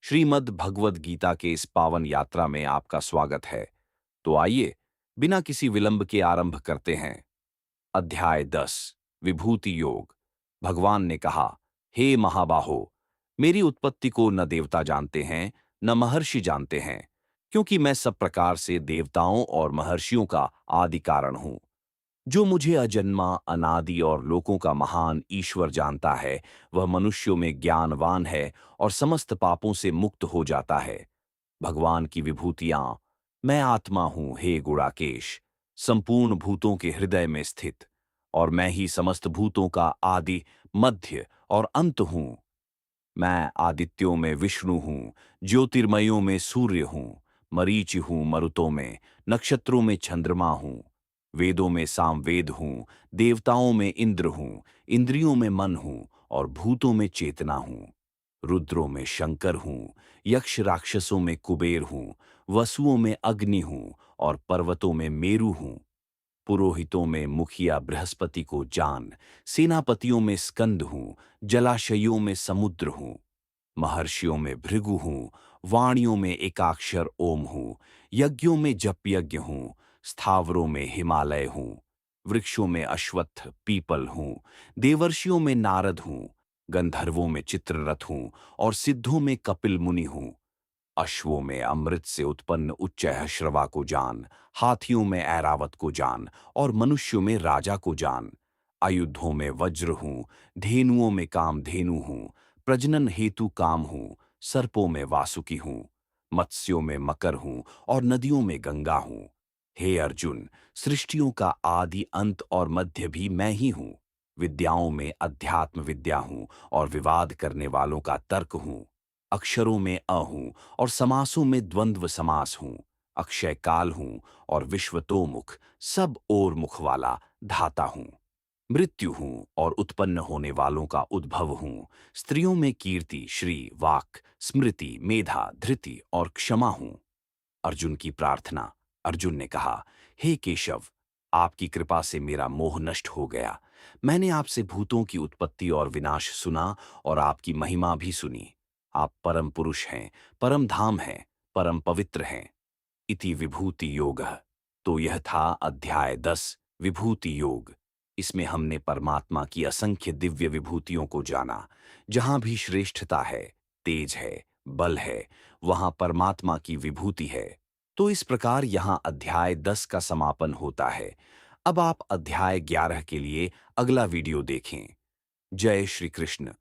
श्रीमद् भगवद गीता के इस पावन यात्रा में आपका स्वागत है। तो आइए, बिना किसी विलंब के आरंभ करते हैं। अध्याय 10 विभूति योग। भगवान ने कहा, हे महाबाहो, मेरी उत्पत्ति को न देवता जानते हैं, न महर्षि जानते हैं, क्योंकि मैं सब प्रकार से देवताओं और महर्षियों का आदि कारण हूं। जो मुझे अजन्मा, अनादि और लोकों का महान ईश्वर जानता है, वह मनुष्यों में ज्ञानवान है और समस्त पापों से मुक्त हो जाता है। भगवान की विभूतियां, मैं आत्मा हूं, हे गुणाकेश, संपूर्ण भूतों के हृदय में स्थित, और मैं ही समस्त भूतों का आदि, मध्य और अंत हूं। मैं आदित्यों में विष्णु हूँ, ज्योतिर्मयों में सूर्य हूँ, मरीचि हूँ मरुतों में, नक्षत्रों में चंद्रमा हूँ, वेदों में सामवेद हूँ, देवताओं में इंद्र हूँ, इंद्रियों में मन हूँ और भूतों में चेतना हूँ। रुद्रों में शंकर हूँ, यक्ष राक्षसों में कुबेर हूँ, वसुओं में अग्नि हूँ और पर्वतों में मेरु हूँ। पुरोहितों में मुखिया बृहस्पति को जान, सेनापतियों में स्कंद हूँ, जलाशयों में समुद्र हूँ, महर्षियों में भृगु हूँ, वाणियों में एकाक्षर ओम हूँ, यज्ञों में जप यज्ञ हूँ, स्थावरों में हिमालय हूँ, वृक्षों में अश्वत्थ पीपल हूँ, देवर्षियों में नारद हूँ, गंधर्वों में चित्ररथ हूँ और सिद्धों में कपिल मुनि हूँ। अश्वों में अमृत से उत्पन्न उच्चैःश्रवा को जान, हाथियों में ऐरावत को जान और मनुष्यों में राजा को जान। आयुधों में वज्र हूँ, धेनुओं में कामधेनु हूँ, प्रजनन हेतु काम हूँ, सर्पों में वासुकी हूँ, मत्स्यों में मकर हूँ और नदियों में गंगा हूँ। हे अर्जुन, सृष्टियों का आदि अंत और मध्य भी मैं ही हूँ। विद्याओं में अध्यात्म विद्या हूँ और विवाद करने वालों का तर्क हूँ। अक्षरों में अ हूँ और समासों में द्वंद्व समास हूँ। अक्षय काल हूँ और विश्वतोमुख, सब ओर मुख वाला धाता हूँ। मृत्यु हूँ और उत्पन्न होने वालों का उद्भव हूँ। स्त्रियों में कीर्ति, श्री, वाक, स्मृति, मेधा, धृति और क्षमा हूँ। अर्जुन की प्रार्थना। अर्जुन ने कहा, हे केशव, आपकी कृपा से मेरा मोह नष्ट हो गया। मैंने आपसे भूतों की उत्पत्ति और विनाश सुना और आपकी महिमा भी सुनी। आप परम पुरुष हैं, परम धाम हैं, परम पवित्र हैं। इति विभूति योगः। तो यह था अध्याय 10 विभूति योग। इसमें हमने परमात्मा की असंख्य दिव्य विभूतियों को जाना। जहां भी श्रेष्ठता है, तेज है, बल है, वहां परमात्मा की विभूति है। तो इस प्रकार यहाँ अध्याय 10 का समापन होता है। अब आप अध्याय 11 के लिए अगला वीडियो देखें। जय श्री कृष्ण।